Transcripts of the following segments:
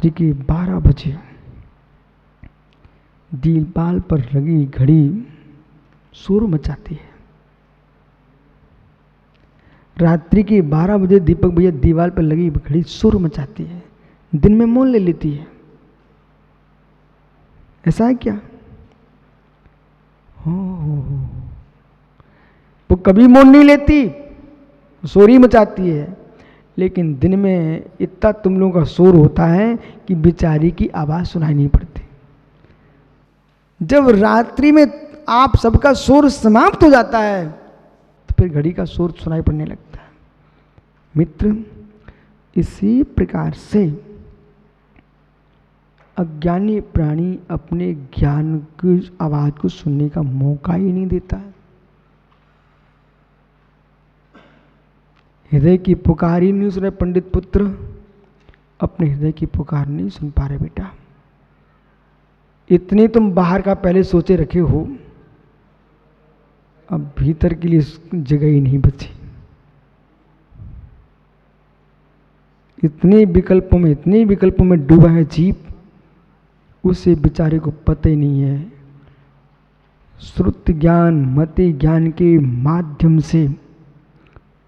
रात्रि के 12 बजे दीवाल पर लगी घड़ी शोर मचाती है। रात्रि के 12 बजे दीपक भैया दीवार पर लगी घड़ी शोर मचाती है, दिन में मौन ले लेती है। ऐसा है क्या? हो वो कभी मौन नहीं लेती, शोर ही मचाती है, लेकिन दिन में इतना तुम लोगों का शोर होता है कि बेचारी की आवाज सुनाई नहीं पड़ती। जब रात्रि में आप सबका शोर समाप्त हो जाता है तो फिर घड़ी का शोर सुनाई पड़ने लगता है। मित्र, इसी प्रकार से अज्ञानी प्राणी अपने ज्ञान की आवाज को सुनने का मौका ही नहीं देता है। हृदय की पुकार ही नहीं सुन रहे पंडित पुत्र, अपने हृदय की पुकार नहीं सुन पा रहे बेटा। इतनी तुम बाहर का पहले सोचे रखे हो, अब भीतर के लिए जगह ही नहीं बची। इतने विकल्पों में डूबा है जीव, उसे बेचारे को पता ही नहीं है। श्रुति ज्ञान मति ज्ञान के माध्यम से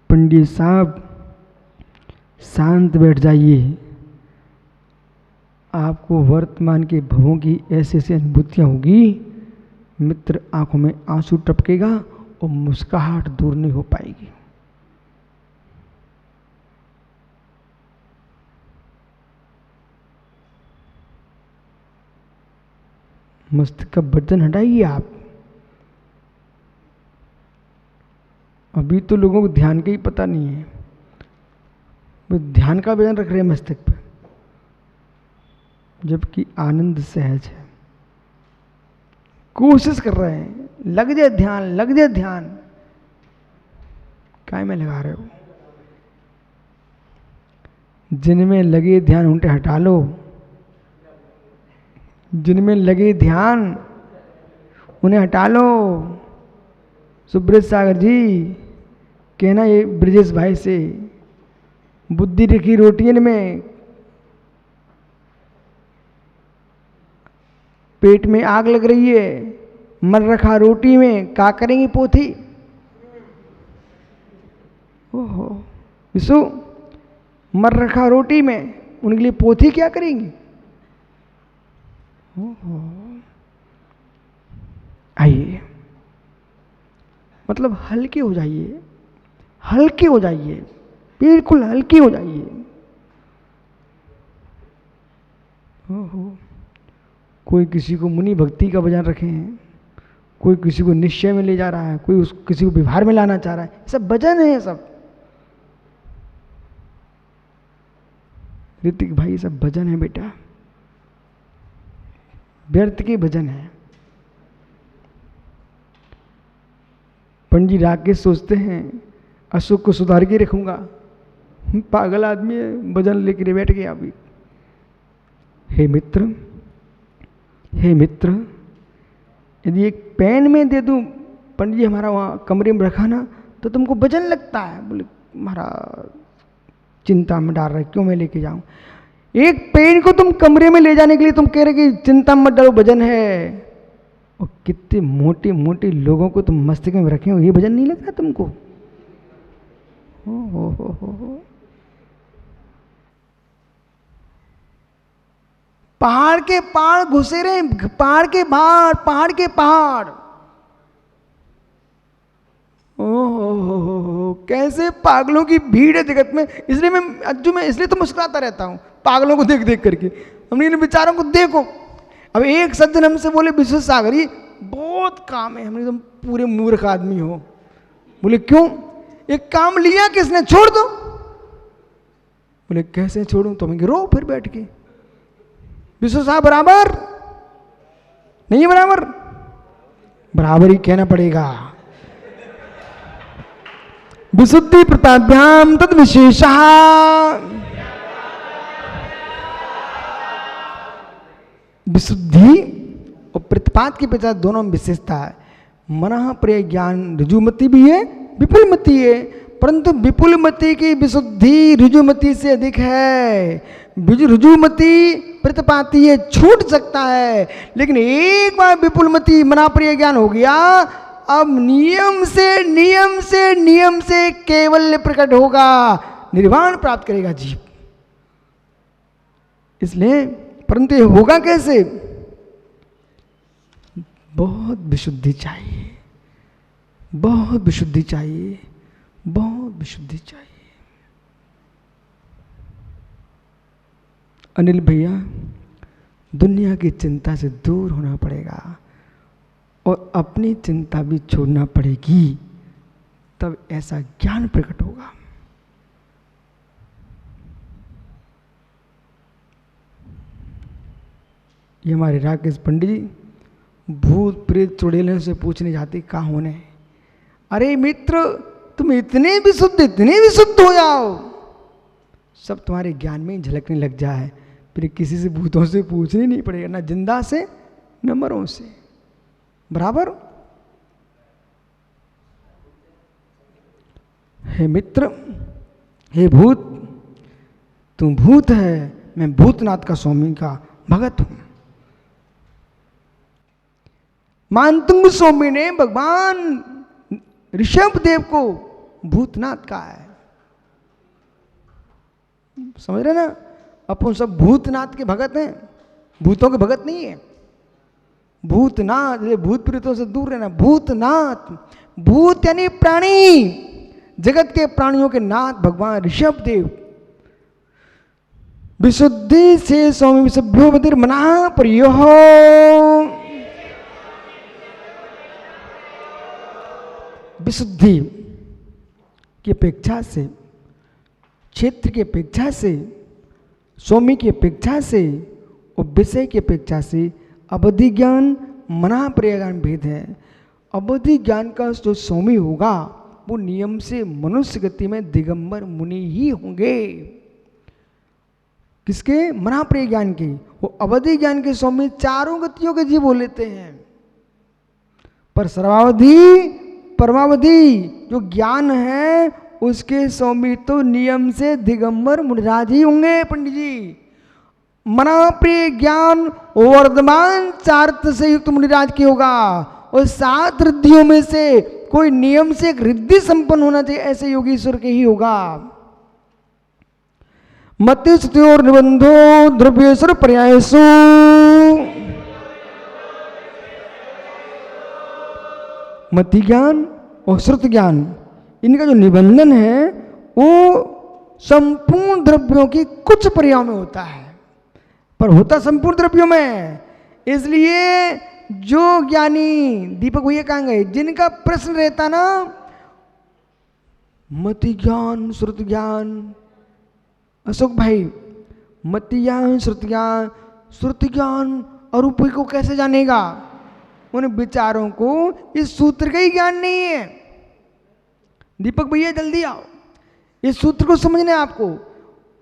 पंडित साहब शांत बैठ जाइए, आपको वर्तमान के भवों की ऐसी ऐसी अनुभूतियां होगी मित्र, आंखों में आंसू टपकेगा और मुस्कुराहट दूर नहीं हो पाएगी। मस्तिष्क का वजन हटाइए आप। अभी तो लोगों को ध्यान का ही पता नहीं है, वो ध्यान का वजन रख रहे हैं मस्तिष्क पे, जबकि आनंद सहज है। कोशिश कर रहे हैं, लग जाए ध्यान, काय में लगा रहे हो? जिनमें लगे ध्यान उनसे हटा लो, जिनमें लगे ध्यान उन्हें हटा लो। सुब्रत सागर जी कहना ये ब्रजेश भाई से, बुद्धि रखी रोटियन में, पेट में आग लग रही है, मर रखा रोटी में, क्या करेंगी पोथी? ओहो विशु, मर रखा रोटी में, उनके लिए पोथी क्या करेंगी? ओहो, आइए, मतलब हल्के हो जाइए, बिल्कुल हल्के हो जाइए। ओहो, कोई किसी को मुनि भक्ति का भजन रखे हैं, कोई किसी को निश्चय में ले जा रहा है, कोई किसी को व्यवहार में लाना चाह रहा है, सब भजन है। सब ऋतिक भाई, सब भजन है बेटा, व्यर्थ के भजन है। पंडित जी राकेश सोचते हैं अशोक को सुधार के रखूंगा, पागल आदमी है, भजन लेकर बैठ गया अभी। हे मित्र, यदि एक पेन में दे दूं, पंडित जी हमारा वहाँ कमरे में रखा ना, तो तुमको भजन लगता है। बोले महाराज चिंता में डाल रहे, क्यों मैं लेके जाऊं? एक पेन को तुम कमरे में ले जाने के लिए तुम कह रहे कि चिंता मत डालो, भजन है। और कितने मोटे मोटे लोगों को तुम मस्तिष्क में रखे हो, ये भजन नहीं लग रहा तुमको? हो। पहाड़ के पहाड़ घुसे रहे, पहाड़ के पहाड़। ओहो, कैसे पागलों की भीड़ है जगत में। इसलिए मैं इसलिए तो मुस्कुराता रहता हूँ, पागलों को देख देख करके। हमने इन विचारों को देखो। अब एक सज्जन हमसे बोले विश्व सागर जी बहुत काम है, हमने एकदम पूरे मूर्ख आदमी हो। बोले क्यों? एक काम लिया किसने, छोड़ दो। बोले कैसे छोड़ूं? तो मैं रो फिर बैठ के। विश्व साहब बराबर नहीं है, बराबर ही कहना पड़ेगा। विशुद्धि प्रताभ्याम तद विशेषः, विशुद्धि और प्रतिपाद के पश्चात दोनों में विशेषता है। मनः प्रिय ज्ञान ऋजुमति भी है, विपुलमति है, परंतु विपुलमति की विशुद्धि ऋजुमति से अधिक है। रुजुमती प्रतिपाती ये छूट सकता है, लेकिन एक बार विपुलमती मना प्रिय ज्ञान हो गया, अब नियम से केवल प्रकट होगा, निर्वाण प्राप्त करेगा जीव। इसलिए परंतु ये होगा कैसे? बहुत विशुद्धि चाहिए, बहुत विशुद्धि चाहिए, बहुत विशुद्धि चाहिए। अनिल भैया, दुनिया की चिंता से दूर होना पड़ेगा और अपनी चिंता भी छोड़ना पड़ेगी, तब ऐसा ज्ञान प्रकट होगा। ये हमारे राकेश पंडित जी भूत प्रेत चुड़ैलों से पूछने जाते कहाँ होने। अरे मित्र, तुम इतने विशुद्ध हो जाओ, सब तुम्हारे ज्ञान में झलकने लग जाए, फिर किसी से भूतों से पूछने नहीं पड़ेगा, ना जिंदा से न मरों से, बराबर। हे मित्र, हे भूत, तू भूत है, मैं भूतनाथ का स्वामी का भगत हूं। मानतुंग स्वामी ने भगवान ऋषभ देव को भूतनाथ कहा है। समझ रहे ना? अपन सब भूतनाथ के भगत हैं, भूतों के भगत नहीं है। भूतनाथ, भूत प्रेतों से दूर रहना। भूतनाथ, भूत यानी प्राणी, जगत के प्राणियों के नाथ भगवान ऋषभ देव। विशुद्धि से स्वामी विशुभ्यो बधिर मना प्रियो, विशुद्धि की अपेक्षा से, क्षेत्र की अपेक्षा से, स्वामी की अपेक्षा से और विषय की अपेक्षा से अवधि ज्ञान मना प्रिय ज्ञान भेद है। अवधि ज्ञान का जो स्वामी होगा वो नियम से मनुष्य गति में दिगंबर मुनि ही होंगे। किसके? मना प्रिय ज्ञान के। वो अवधि ज्ञान के स्वामी चारों गतियों के जीव हो लेते हैं, पर सर्वावधि परमावधि जो ज्ञान है उसके स्वामी तो नियम से दिगंबर मुनिराज ही होंगे। पंडित जी, मना प्रिय ज्ञान वर्धमान चार्थ से युक्त मुनिराज की होगा, और 7 रिद्धियों में से कोई नियम से एक रिद्धि संपन्न होना चाहिए, ऐसे योगीश्वर के ही होगा। मति स्तुति निबंधो द्रव्येश्वर पर्यायसु, मति ज्ञान और श्रुत ज्ञान, इनका जो निबंधन है वो संपूर्ण द्रव्यों की कुछ पर्यायों में होता है, पर होता संपूर्ण द्रव्यों में। इसलिए जो ज्ञानी दीपक भैया कहेंगे, जिनका प्रश्न रहता ना मति ज्ञान श्रुत ज्ञान, अशोक भाई मति ज्ञान श्रुत ज्ञान अरूपी को कैसे जानेगा? उन विचारों को इस सूत्र का ही ज्ञान नहीं है। दीपक भैया जल्दी आओ, इस सूत्र को समझने आपको।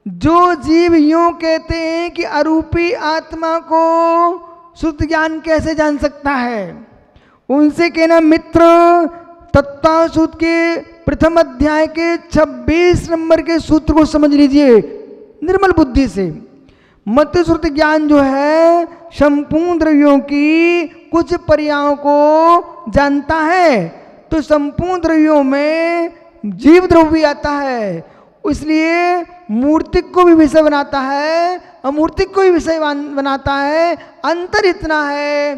जो जीव यूं कहते हैं कि अरूपी आत्मा को शुद्ध ज्ञान कैसे जान सकता है, उनसे कहना मित्र, तत्व सूत्र के प्रथम अध्याय के 26 नंबर के सूत्र को समझ लीजिए निर्मल बुद्धि से। मत श्रुत ज्ञान जो है संपूर्ण द्रव्यों की कुछ पर्यायों को जानता है, तो संपूर्ण द्रव्यों में जीव द्रव्य भी आता है, इसलिए मूर्तिक को भी विषय बनाता है, अमूर्तिक को भी विषय बनाता है। अंतर इतना है,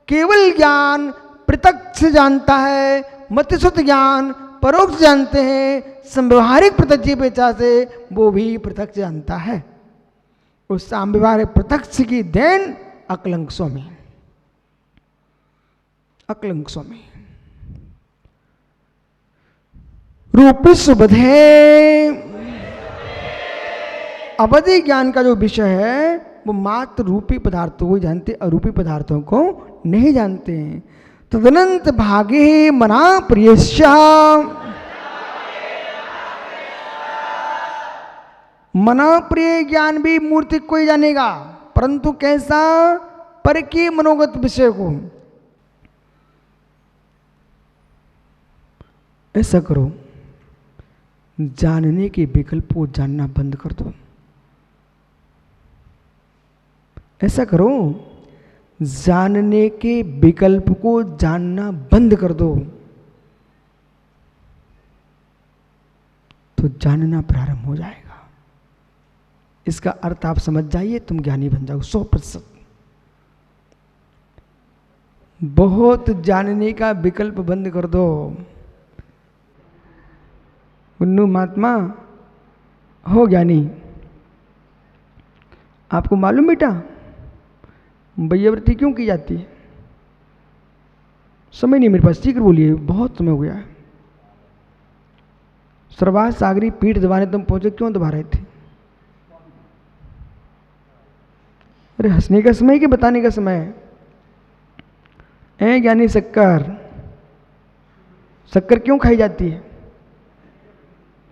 केवल ज्ञान प्रत्यक्ष जानता है, मतिश्रुत ज्ञान परोक्ष जानते हैं, संव्यवहारिक प्रत्यक्ष की पेचा से वो भी प्रत्यक्ष जानता है। उस सांव्यवहारिक प्रत्यक्ष की देन अकलंक स्वामी, अकलंक स्वामी। रूपी सुबधे, अवधि ज्ञान का जो विषय है वो मात्र रूपी पदार्थों को जानते, अरूपी पदार्थों को नहीं जानते हैं। तदनंत भागे मना प्रियश्च, मना प्रिय ज्ञान भी मूर्ति को ही जानेगा, परंतु कैसा? पर के मनोगत विषय को। ऐसा करो, जानने के विकल्प को जानना बंद कर दो। ऐसा करो, जानने के विकल्प को जानना बंद कर दो, तो जानना प्रारंभ हो जाएगा। इसका अर्थ आप समझ जाइए, तुम ज्ञानी बन जाओ 100%। बहुत जानने का विकल्प बंद कर दो। गुन्नू महात्मा हो ज्ञानी, आपको मालूम बेटा वैयावृत्ति क्यों की जाती है? समय नहीं मेरे पास, शीघ्र बोलिए, बहुत समय हो गया है। सर्वात सागरी पीठ दबाने तुम पहुंचे, क्यों दबा रहे थे? अरे हंसने का समय कि बताने का समय है? ज्ञानी शक्कर, शक्कर क्यों खाई जाती है?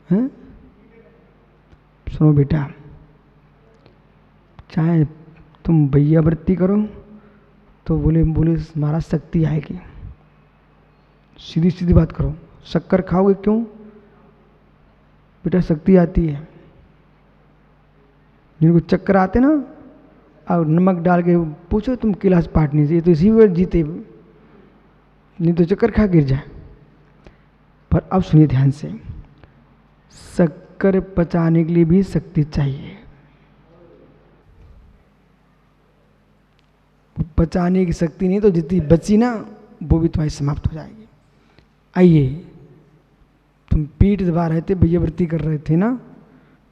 हैं? सुनो बेटा, चाहे तुम वैयावृत्ति करो तो बोले महाराज शक्ति आएगी। सीधी सीधी बात करो, शक्कर खाओगे क्यों? बेटा शक्ति आती है। जिनको चक्कर आते ना, और नमक डाल के पूछो तुम गिलास पाटने से, ये तो इसी वक्त जीते, नहीं तो चक्कर खा गिर जाए। पर अब सुनिए ध्यान से, शक्कर पचाने के लिए भी शक्ति चाहिए। पचाने की शक्ति नहीं तो जितनी बची ना वो भी तुम्हारी समाप्त हो जाएगी। आइए, तुम पीठ दबा रहे थे, वैयावृत्ति कर रहे थे ना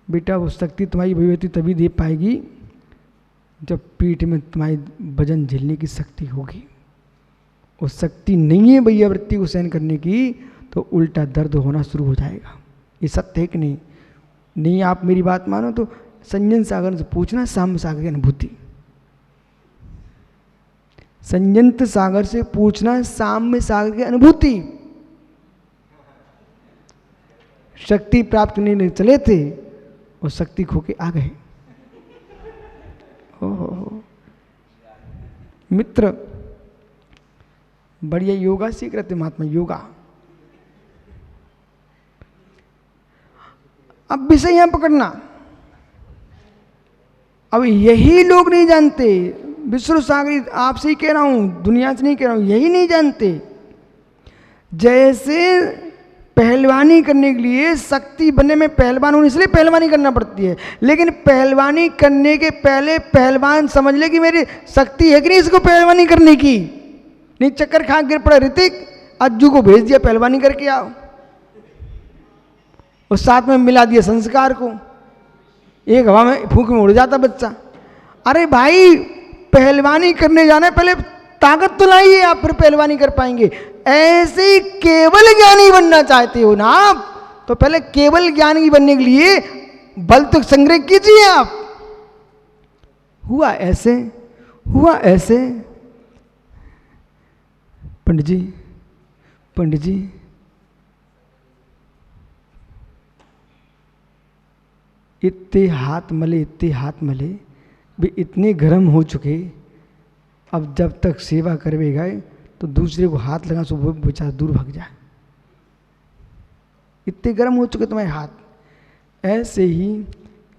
बेटा, वो शक्ति तुम्हारी वैयावृत्ति तभी दे पाएगी जब पीठ में तुम्हारी वजन झेलने की शक्ति होगी। वो शक्ति नहीं है वैयावृत्ति को सहन करने की, तो उल्टा दर्द होना शुरू हो जाएगा। ये सत्य है कि नहीं? नहीं आप मेरी बात मानो तो संजन सागर से पूछना साम्य सागर की अनुभूति। संयंत सागर से पूछना साम्य सागर की अनुभूति। शक्ति प्राप्त नहीं चले थे और शक्ति खो के आ गए। ओहो मित्र, बढ़िया योगा सीख रहे थे महात्मा, योगा। अब विषय यहां पकड़ना, अब यही लोग नहीं जानते, विश्व सागरी आपसे ही कह रहा हूं, दुनिया से नहीं कह रहा हूं, यही नहीं जानते। जैसे पहलवानी करने के लिए शक्ति बनने में पहलवान होने इसलिए पहलवानी करना पड़ती है, लेकिन पहलवानी करने के पहले पहलवान समझ ले कि मेरी शक्ति है कि नहीं इसको पहलवानी करने की। नहीं चक्कर खा गिर पड़ा ऋतिक, अज्जू को भेज दिया पहलवानी करके आओ, और साथ में मिला दिया संस्कार को, एक हवा में फूंक में उड़ जाता बच्चा। अरे भाई पहलवानी करने जाना है, पहले ताकत तो लाइए, आप फिर पहलवानी कर पाएंगे। ऐसे ही केवल ज्ञानी बनना चाहते हो ना आप, तो पहले केवल ज्ञानी बनने के लिए बल तो संग्रह कीजिए आप। हुआ ऐसे, हुआ ऐसे। पंडित जी, पंडित जी, इतने हाथ मले, इतने हाथ मले, भी इतने गर्म हो चुके, अब जब तक सेवा करवे गए तो दूसरे को हाथ लगा सो वो बेचारा दूर भाग जाए। इतने गर्म हो चुके तुम्हारे हाथ। ऐसे ही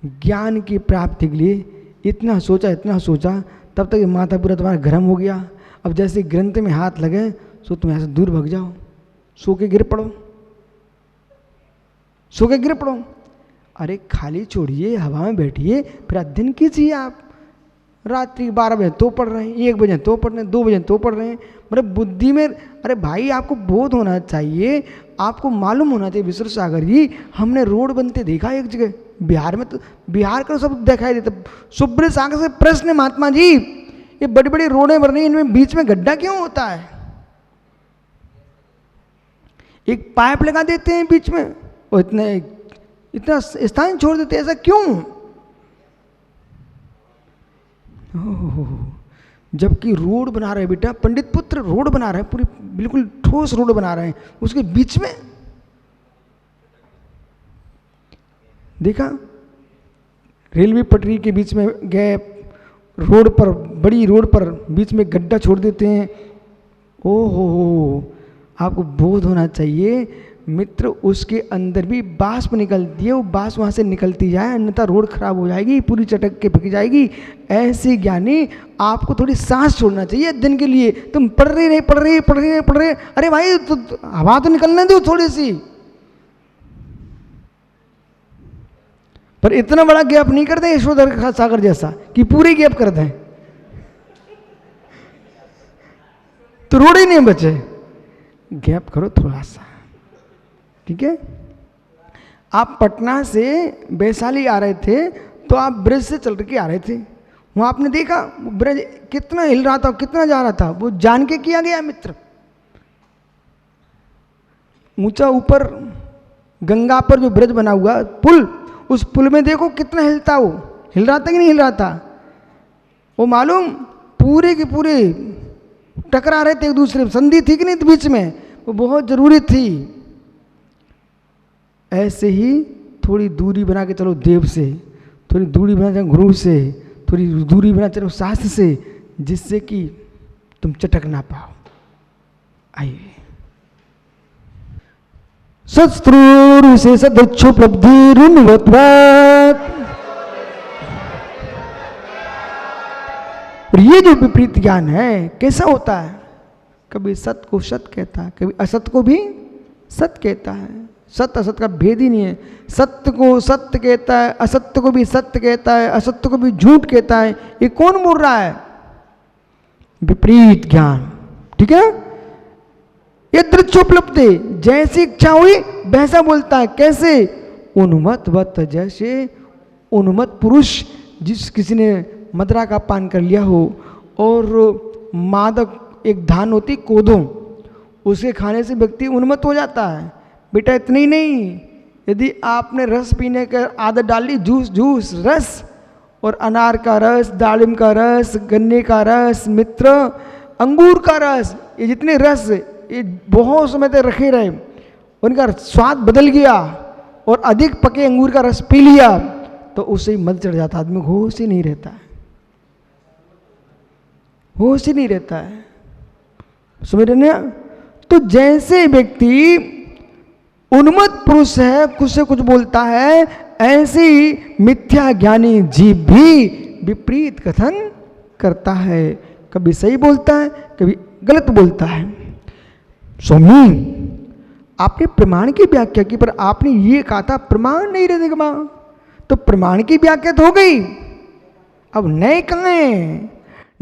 ज्ञान की प्राप्ति के लिए इतना सोचा, इतना सोचा, तब तक माथा पूरा तुम्हारा गर्म हो गया। अब जैसे ग्रंथ में हाथ लगे सो तुम यहाँ से दूर भाग जाओ, सो के गिर पड़ो, सो के गिर पड़ो। अरे खाली छोड़िए, हवा में बैठिए, फिर अध्ययन कीजिए। आप रात्रि 12 बजे तो पढ़ रहे हैं, 1 बजे तो पढ़ रहे हैं, 2 बजे तो पढ़ रहे हैं, मतलब बुद्धि में। अरे भाई आपको बोध होना चाहिए, आपको मालूम होना चाहिए विश्व सागर जी, हमने रोड बनते देखा एक जगह बिहार में, तो बिहार का सब दिखाई देता। शुभ्र सागर से प्रश्न है महात्मा जी, ये बड़ी बड़ी रोडें बन रही हैं, इनमें बीच में गड्ढा क्यों होता है? एक पाइप लगा देते हैं बीच में और इतना स्थान छोड़ देते हैं, ऐसा क्यों? जबकि रोड बना रहे बेटा, पंडित पुत्र रोड बना रहे हैं, पूरी बिल्कुल ठोस रोड बना रहे हैं, उसके बीच में देखा रेलवे पटरी के बीच में गैप, रोड पर, बड़ी रोड पर बीच में गड्ढा छोड़ देते हैं। ओहो, आपको बोध होना चाहिए मित्र उसके अंदर भी बाष्प निकलती है, वो बाष्प वहाँ से निकलती जाए, अन्यथा रोड खराब हो जाएगी, पूरी चटक के बिक जाएगी। ऐसे ज्ञानी आपको थोड़ी सांस छोड़ना चाहिए दिन के लिए। तुम पढ़ रहे, अरे भाई तो हवा तो निकलने दो थोड़ी सी। पर इतना बड़ा गैप नहीं करते यशोधर सागर जैसा कि पूरे गैप कर दें, तो रोड ही नहीं बचे। गैप करो थोड़ा सा, ठीक है। आप पटना से वैशाली आ रहे थे तो आप ब्रिज से चल के आ रहे थे, वहां आपने देखा ब्रिज कितना हिल रहा था, कितना जा रहा था, वो जान के किया गया मित्र। ऊंचा ऊपर गंगा पर जो ब्रिज बना हुआ पुल, उस पुल में देखो कितना हिलता, वो हिल रहा था कि नहीं हिल रहा था? वो मालूम पूरे के पूरे टकरा रहे थे एक दूसरे में, संधि थी कि नहीं बीच में, वो बहुत जरूरी थी। ऐसे ही थोड़ी दूरी बना के चलो देव से, थोड़ी दूरी बना चलो गुरु से, थोड़ी दूरी बना चलो शास्त्र से, जिससे कि तुम चटक ना पाओ। आइए, सत्स्त्रोरुषेशदक्षोपलब्धिरुन्वत्वात्। और ये जो विपरीत ज्ञान है कैसा होता है? कभी सत्य को सत्य कहता है, कभी असत्य को भी सत्य कहता है। सत्य असत्य का भेद ही नहीं है। सत्य को सत्य कहता है, असत्य को भी सत्य कहता है, असत्य को भी झूठ कहता है। ये कौन बोल रहा है? विपरीत ज्ञान, ठीक है। ये दृच्छोपलब्धि, जैसी इच्छा हुई वैसा बोलता है। कैसे? उन्मत्तवत, जैसे उन्मत्त पुरुष, जिस किसी ने मदरा का पान कर लिया हो और मादक एक धान होती कोदो, उसके खाने से व्यक्ति उन्मत्त हो जाता है। बेटा इतनी ही नहीं, यदि आपने रस पीने का आदत डाली, जूस रस, और अनार का रस, दालिम का रस, गन्ने का रस, मित्र अंगूर का रस, ये जितने रस ये बहुत समय तक रखे रहे, उनका स्वाद बदल गया और अधिक पके अंगूर का रस पी लिया तो उससे मद चढ़ जाता, आदमी होश ही नहीं रहता है, होश ही नहीं रहता है। समझ रहे ना? तो जैसे व्यक्ति उन्मत्त पुरुष है, कुछ से कुछ बोलता है, ऐसे ही मिथ्या ज्ञानी जीव भी विपरीत कथन करता है। कभी सही बोलता है, कभी गलत बोलता है। स्वामी, आपने प्रमाण की व्याख्या की, पर आपने ये कहा था प्रमाण नहीं रहने का, तो प्रमाण की व्याख्या तो हो गई, अब नए कहें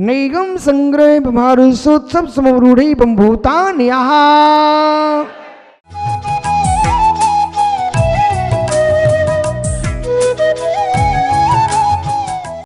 नैगम संग्रह व्यवहारोत्सव समरूढ़ बंभूतान यहाँ।